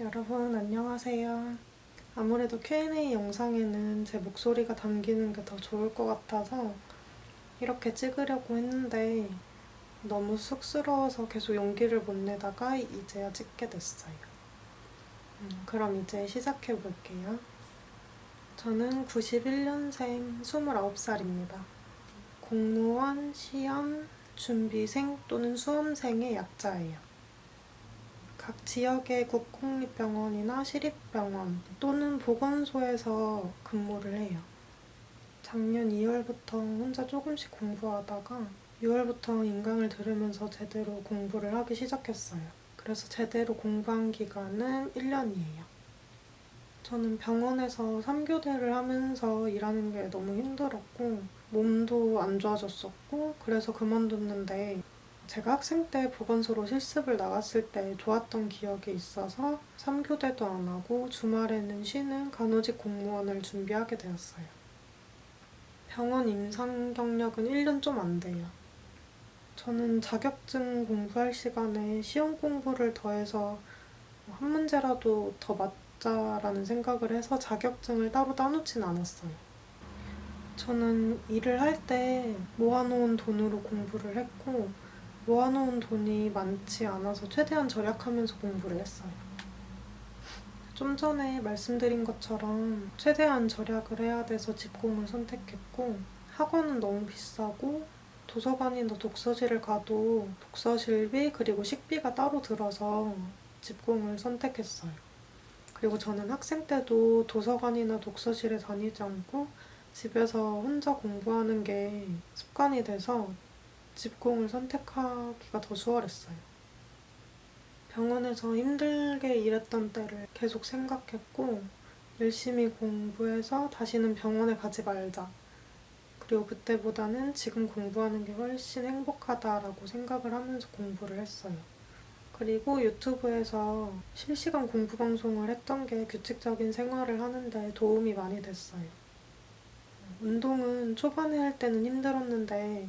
여러분 안녕하세요. 아무래도 Q&A 영상에는 제 목소리가 담기는 게 더 좋을 것 같아서 이렇게 찍으려고 했는데 너무 쑥스러워서 계속 용기를 못 내다가 이제야 찍게 됐어요. 그럼 이제 시작해 볼게요. 저는 91년생 29살입니다. 공무원, 시험, 준비생 또는 수험생의 약자예요. 각 지역의 국공립병원이나 시립병원 또는 보건소에서 근무를 해요. 작년 2월부터 혼자 조금씩 공부하다가 6월부터 인강을 들으면서 제대로 공부를 하기 시작했어요. 그래서 제대로 공부한 기간은 1년이에요. 저는 병원에서 3교대를 하면서 일하는 게 너무 힘들었고 몸도 안 좋아졌었고 그래서 그만뒀는데 제가 학생 때 보건소로 실습을 나갔을 때 좋았던 기억이 있어서 3교대도 안 하고 주말에는 쉬는 간호직 공무원을 준비하게 되었어요. 병원 임상 경력은 1년 좀 안 돼요. 저는 자격증 공부할 시간에 시험 공부를 더해서 한 문제라도 더 맞자라는 생각을 해서 자격증을 따로 따놓진 않았어요. 저는 일을 할 때 모아놓은 돈으로 공부를 했고 모아놓은 돈이 많지 않아서 최대한 절약하면서 공부를 했어요. 좀 전에 말씀드린 것처럼 최대한 절약을 해야 돼서 집공을 선택했고 학원은 너무 비싸고 도서관이나 독서실을 가도 독서실비 그리고 식비가 따로 들어서 집공을 선택했어요. 그리고 저는 학생 때도 도서관이나 독서실에 다니지 않고 집에서 혼자 공부하는 게 습관이 돼서 집공을 선택하기가 더 수월했어요. 병원에서 힘들게 일했던 때를 계속 생각했고 열심히 공부해서 다시는 병원에 가지 말자. 그리고 그때보다는 지금 공부하는 게 훨씬 행복하다라고 생각을 하면서 공부를 했어요. 그리고 유튜브에서 실시간 공부 방송을 했던 게 규칙적인 생활을 하는데 도움이 많이 됐어요. 운동은 초반에 할 때는 힘들었는데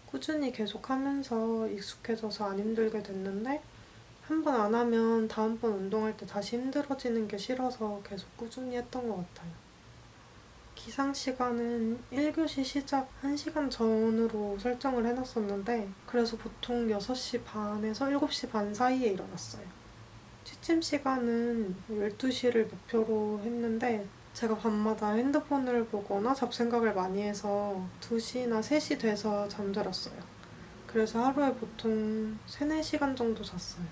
꾸준히 계속 하면서 익숙해져서 안 힘들게 됐는데 한 번 안 하면 다음번 운동할 때 다시 힘들어지는 게 싫어서 계속 꾸준히 했던 것 같아요. 기상 시간은 1교시 시작 1시간 전으로 설정을 해놨었는데 그래서 보통 6시 반에서 7시 반 사이에 일어났어요. 취침 시간은 12시를 목표로 했는데 제가 밤마다 핸드폰을 보거나 잡생각을 많이 해서 2시나 3시 돼서 잠들었어요. 그래서 하루에 보통 3, 4시간 정도 잤어요.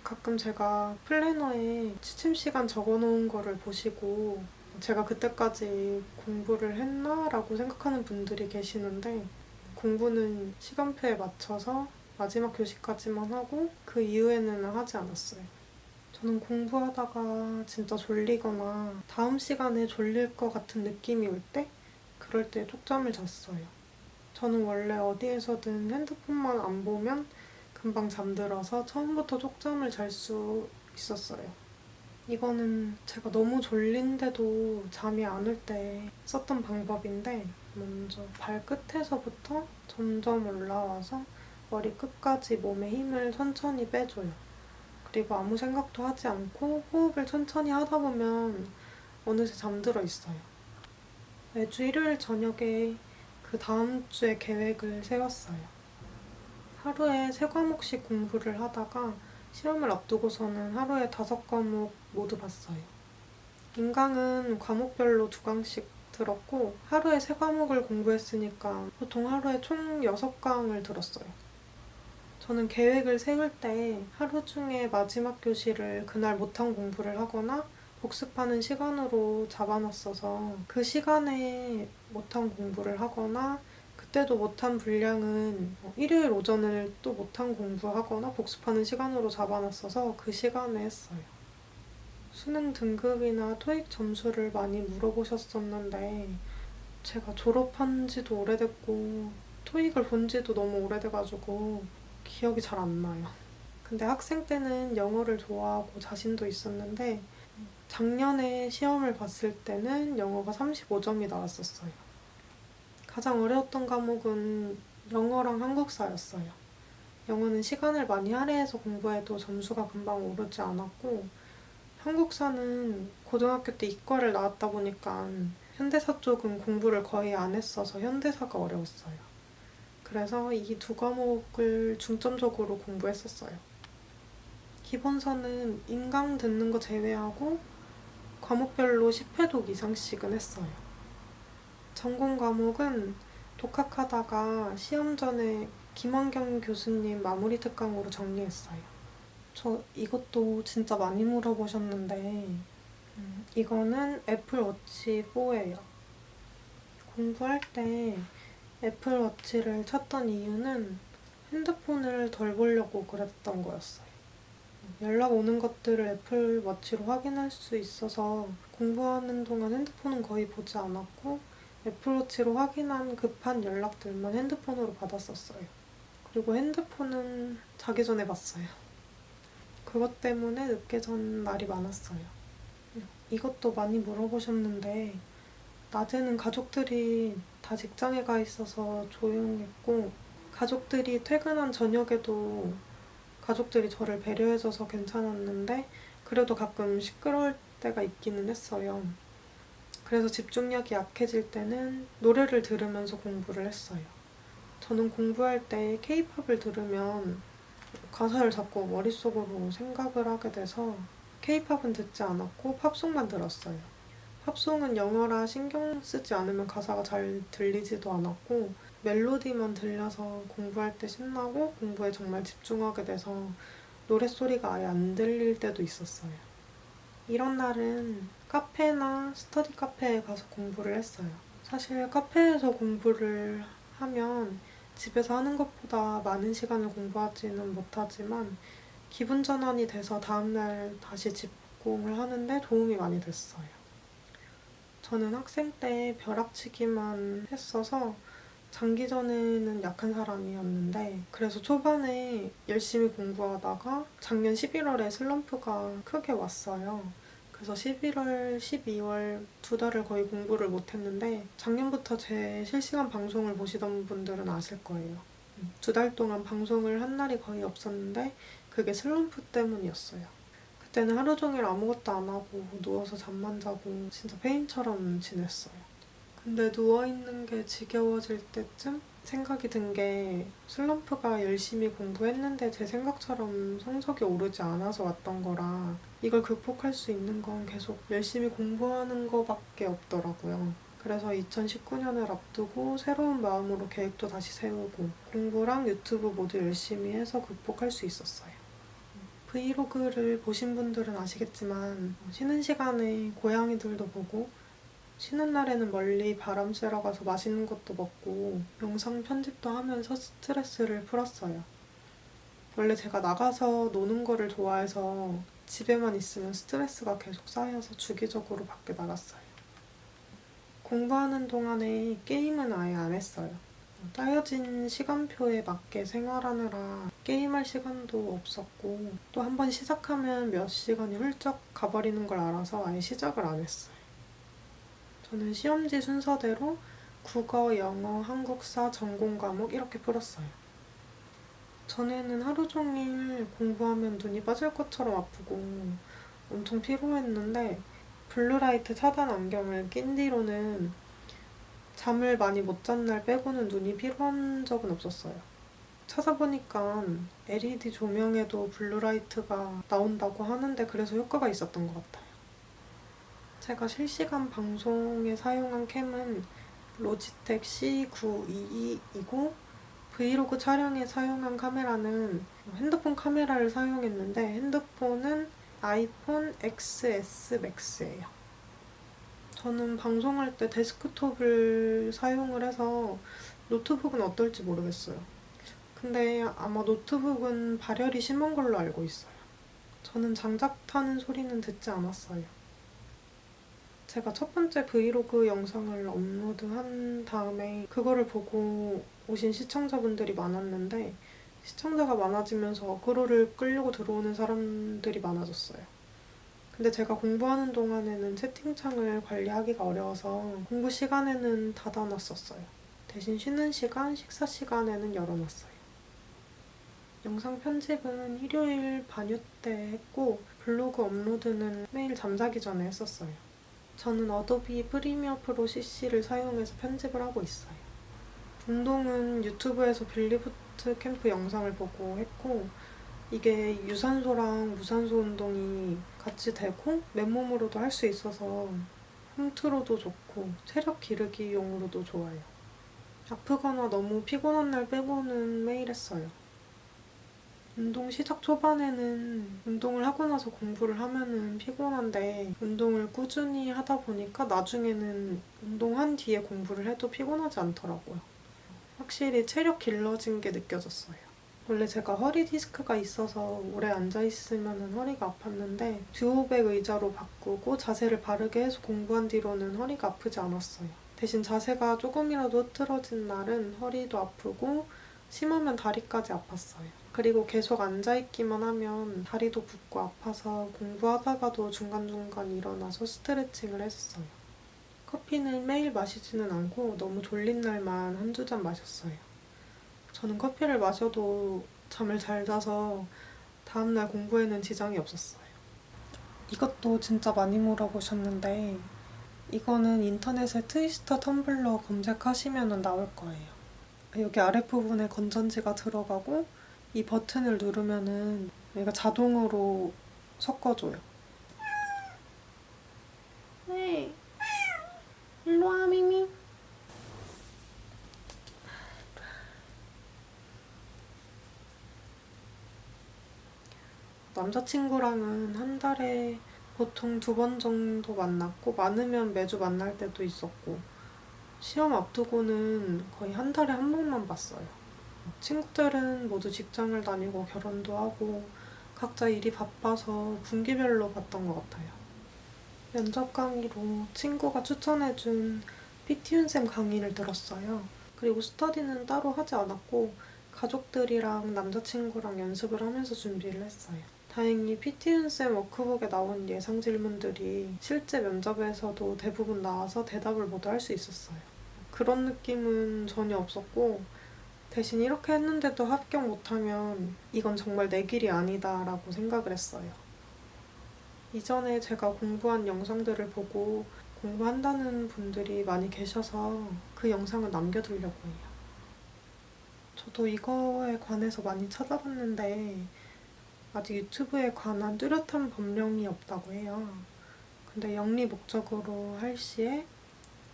가끔 제가 플래너에 취침 시간 적어놓은 거를 보시고 제가 그때까지 공부를 했나? 라고 생각하는 분들이 계시는데 공부는 시간표에 맞춰서 마지막 교시까지만 하고 그 이후에는 하지 않았어요. 저는 공부하다가 진짜 졸리거나 다음 시간에 졸릴 것 같은 느낌이 올 때 그럴 때 쪽잠을 잤어요. 저는 원래 어디에서든 핸드폰만 안 보면 금방 잠들어서 처음부터 쪽잠을 잘 수 있었어요. 이거는 제가 너무 졸린데도 잠이 안 올 때 썼던 방법인데 먼저 발끝에서부터 점점 올라와서 머리 끝까지 몸에 힘을 천천히 빼줘요. 그리고 아무 생각도 하지 않고 호흡을 천천히 하다 보면 어느새 잠들어 있어요. 매주 일요일 저녁에 그 다음 주에 계획을 세웠어요. 하루에 3과목씩 공부를 하다가 시험을 앞두고서는 하루에 5과목 모두 봤어요. 인강은 과목별로 2강씩 들었고 하루에 3과목을 공부했으니까 보통 하루에 총 6강을 들었어요. 저는 계획을 세울 때 하루 중에 마지막 교시를 그날 못한 공부를 하거나 복습하는 시간으로 잡아놨어서 그 시간에 못한 공부를 하거나 그때도 못한 분량은 일요일 오전을 또 못한 공부하거나 복습하는 시간으로 잡아놨어서 그 시간에 했어요. 수능 등급이나 토익 점수를 많이 물어보셨었는데 제가 졸업한 지도 오래됐고 토익을 본 지도 너무 오래돼가지고 기억이 잘 안 나요. 근데 학생 때는 영어를 좋아하고 자신도 있었는데 작년에 시험을 봤을 때는 영어가 35점이 나왔었어요. 가장 어려웠던 과목은 영어랑 한국사였어요. 영어는 시간을 많이 할애해서 공부해도 점수가 금방 오르지 않았고 한국사는 고등학교 때 이과를 나왔다 보니까 현대사 쪽은 공부를 거의 안 했어서 현대사가 어려웠어요. 그래서 이 두 과목을 중점적으로 공부했었어요. 기본서는 인강 듣는 거 제외하고 과목별로 10회독 이상씩은 했어요. 전공 과목은 독학하다가 시험 전에 김원경 교수님 마무리 특강으로 정리했어요. 저 이것도 진짜 많이 물어보셨는데 이거는 애플워치 4예요. 공부할 때 애플워치를 찾던 이유는 핸드폰을 덜 보려고 그랬던 거였어요. 연락 오는 것들을 애플워치로 확인할 수 있어서 공부하는 동안 핸드폰은 거의 보지 않았고 애플워치로 확인한 급한 연락들만 핸드폰으로 받았었어요. 그리고 핸드폰은 자기 전에 봤어요. 그것 때문에 늦게 잔 날이 많았어요. 이것도 많이 물어보셨는데 낮에는 가족들이 다 직장에 가 있어서 조용했고 가족들이 퇴근한 저녁에도 가족들이 저를 배려해줘서 괜찮았는데 그래도 가끔 시끄러울 때가 있기는 했어요. 그래서 집중력이 약해질 때는 노래를 들으면서 공부를 했어요. 저는 공부할 때 케이팝을 들으면 가사를 자꾸 머릿속으로 생각을 하게 돼서 케이팝은 듣지 않았고 팝송만 들었어요. 팝송은 영어라 신경 쓰지 않으면 가사가 잘 들리지도 않았고 멜로디만 들려서 공부할 때 신나고 공부에 정말 집중하게 돼서 노랫소리가 아예 안 들릴 때도 있었어요. 이런 날은 카페나 스터디 카페에 가서 공부를 했어요. 사실 카페에서 공부를 하면 집에서 하는 것보다 많은 시간을 공부하지는 못하지만 기분 전환이 돼서 다음날 다시 집공을 하는데 도움이 많이 됐어요. 저는 학생 때 벼락치기만 했어서 장기전에는 약한 사람이었는데 그래서 초반에 열심히 공부하다가 작년 11월에 슬럼프가 크게 왔어요. 그래서 11월, 12월 두 달을 거의 공부를 못했는데 작년부터 제 실시간 방송을 보시던 분들은 아실 거예요. 두 달 동안 방송을 한 날이 거의 없었는데 그게 슬럼프 때문이었어요. 그때는 하루 종일 아무것도 안 하고 누워서 잠만 자고 진짜 페인처럼 지냈어요. 근데 누워있는 게 지겨워질 때쯤 생각이 든 게 슬럼프가 열심히 공부했는데 제 생각처럼 성적이 오르지 않아서 왔던 거라 이걸 극복할 수 있는 건 계속 열심히 공부하는 거밖에 없더라고요. 그래서 2019년을 앞두고 새로운 마음으로 계획도 다시 세우고 공부랑 유튜브 모두 열심히 해서 극복할 수 있었어요. 브이로그를 보신 분들은 아시겠지만 쉬는 시간에 고양이들도 보고 쉬는 날에는 멀리 바람 쐬러 가서 맛있는 것도 먹고 영상 편집도 하면서 스트레스를 풀었어요. 원래 제가 나가서 노는 거를 좋아해서 집에만 있으면 스트레스가 계속 쌓여서 주기적으로 밖에 나갔어요. 공부하는 동안에 게임은 아예 안 했어요. 짜여진 시간표에 맞게 생활하느라 게임할 시간도 없었고 또 한 번 시작하면 몇 시간이 훌쩍 가버리는 걸 알아서 아예 시작을 안 했어요. 저는 시험지 순서대로 국어, 영어, 한국사, 전공 과목 이렇게 풀었어요. 전에는 하루 종일 공부하면 눈이 빠질 것처럼 아프고 엄청 피로했는데 블루라이트 차단 안경을 낀 뒤로는 잠을 많이 못 잔 날 빼고는 눈이 피로한 적은 없었어요. 찾아보니까 LED 조명에도 블루라이트가 나온다고 하는데 그래서 효과가 있었던 것 같아요. 제가 실시간 방송에 사용한 캠은 로지텍 C922이고 브이로그 촬영에 사용한 카메라는 핸드폰 카메라를 사용했는데 핸드폰은 아이폰 XS 맥스예요. 저는 방송할 때 데스크톱을 사용을 해서 노트북은 어떨지 모르겠어요. 근데 아마 노트북은 발열이 심한 걸로 알고 있어요. 저는 장작 타는 소리는 듣지 않았어요. 제가 첫 번째 브이로그 영상을 업로드한 다음에 그거를 보고 오신 시청자분들이 많았는데 시청자가 많아지면서 어그로를 끌려고 들어오는 사람들이 많아졌어요. 근데 제가 공부하는 동안에는 채팅창을 관리하기가 어려워서 공부 시간에는 닫아놨었어요. 대신 쉬는 시간, 식사 시간에는 열어놨어요. 영상 편집은 일요일 반유 때 했고 블로그 업로드는 매일 잠자기 전에 했었어요. 저는 어도비 프리미어 프로 CC를 사용해서 편집을 하고 있어요. 운동은 유튜브에서 빌리부트 캠프 영상을 보고 했고 이게 유산소랑 무산소 운동이 같이 되고 맨몸으로도 할 수 있어서 홈트로도 좋고 체력 기르기용으로도 좋아요. 아프거나 너무 피곤한 날 빼고는 매일 했어요. 운동 시작 초반에는 운동을 하고 나서 공부를 하면은 피곤한데 운동을 꾸준히 하다 보니까 나중에는 운동한 뒤에 공부를 해도 피곤하지 않더라고요. 확실히 체력 길러진 게 느껴졌어요. 원래 제가 허리 디스크가 있어서 오래 앉아있으면 허리가 아팠는데 듀오백 의자로 바꾸고 자세를 바르게 해서 공부한 뒤로는 허리가 아프지 않았어요. 대신 자세가 조금이라도 흐트러진 날은 허리도 아프고 심하면 다리까지 아팠어요. 그리고 계속 앉아있기만 하면 다리도 붓고 아파서 공부하다가도 중간중간 일어나서 스트레칭을 했었어요. 커피는 매일 마시지는 않고 너무 졸린 날만 한두 잔 마셨어요. 저는 커피를 마셔도 잠을 잘 자서 다음날 공부에는 지장이 없었어요. 이것도 진짜 많이 물어보셨는데 이거는 인터넷에 트위스터 텀블러 검색하시면 나올 거예요. 여기 아랫부분에 건전지가 들어가고 이 버튼을 누르면은 얘가 자동으로 섞어줘요. 네. 일로와 미미. 남자친구랑은 한 달에 보통 2번 정도 만났고 많으면 매주 만날 때도 있었고 시험 앞두고는 거의 한 달에 한 번만 봤어요. 친구들은 모두 직장을 다니고 결혼도 하고 각자 일이 바빠서 분기별로 봤던 것 같아요. 면접 강의로 친구가 추천해준 피티윤쌤 강의를 들었어요. 그리고 스터디는 따로 하지 않았고 가족들이랑 남자친구랑 연습을 하면서 준비를 했어요. 다행히 피티윤쌤 워크북에 나온 예상 질문들이 실제 면접에서도 대부분 나와서 대답을 모두 할 수 있었어요. 그런 느낌은 전혀 없었고 대신 이렇게 했는데도 합격 못하면 이건 정말 내 길이 아니다 라고 생각을 했어요. 이전에 제가 공부한 영상들을 보고 공부한다는 분들이 많이 계셔서 그 영상을 남겨두려고 해요. 저도 이거에 관해서 많이 찾아봤는데 아직 유튜브에 관한 뚜렷한 법령이 없다고 해요. 근데 영리 목적으로 할 시에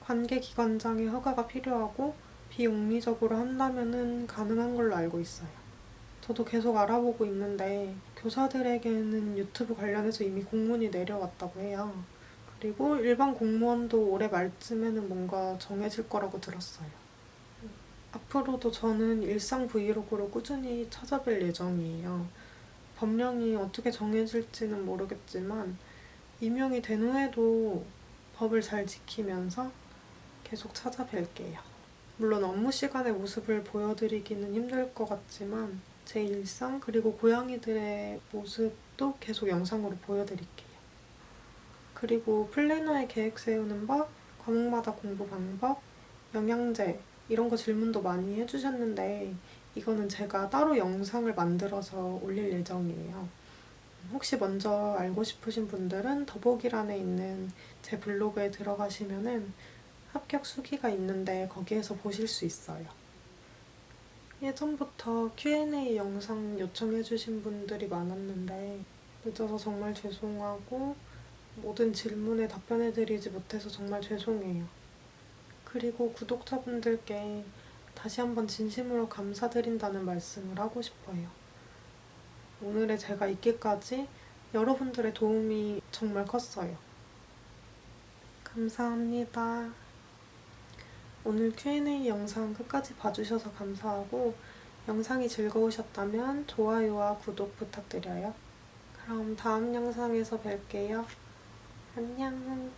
관계기관장의 허가가 필요하고 비영리적으로 한다면은 가능한 걸로 알고 있어요. 저도 계속 알아보고 있는데 교사들에게는 유튜브 관련해서 이미 공문이 내려왔다고 해요. 그리고 일반 공무원도 올해 말쯤에는 뭔가 정해질 거라고 들었어요. 앞으로도 저는 일상 브이로그로 꾸준히 찾아뵐 예정이에요. 법령이 어떻게 정해질지는 모르겠지만 임용이 된 후에도 법을 잘 지키면서 계속 찾아뵐게요. 물론 업무 시간의 모습을 보여드리기는 힘들 것 같지만 제 일상 그리고 고양이들의 모습도 계속 영상으로 보여드릴게요. 그리고 플래너에 계획 세우는 법, 과목마다 공부 방법, 영양제 이런 거 질문도 많이 해주셨는데 이거는 제가 따로 영상을 만들어서 올릴 예정이에요. 혹시 먼저 알고 싶으신 분들은 더보기란에 있는 제 블로그에 들어가시면은 합격 수기가 있는데 거기에서 보실 수 있어요. 예전부터 Q&A 영상 요청해주신 분들이 많았는데 늦어서 정말 죄송하고 모든 질문에 답변해드리지 못해서 정말 죄송해요. 그리고 구독자분들께 다시 한번 진심으로 감사드린다는 말씀을 하고 싶어요. 오늘의 제가 있기까지 여러분들의 도움이 정말 컸어요. 감사합니다. 오늘 Q&A 영상 끝까지 봐주셔서 감사하고 영상이 즐거우셨다면 좋아요와 구독 부탁드려요. 그럼 다음 영상에서 뵐게요. 안녕.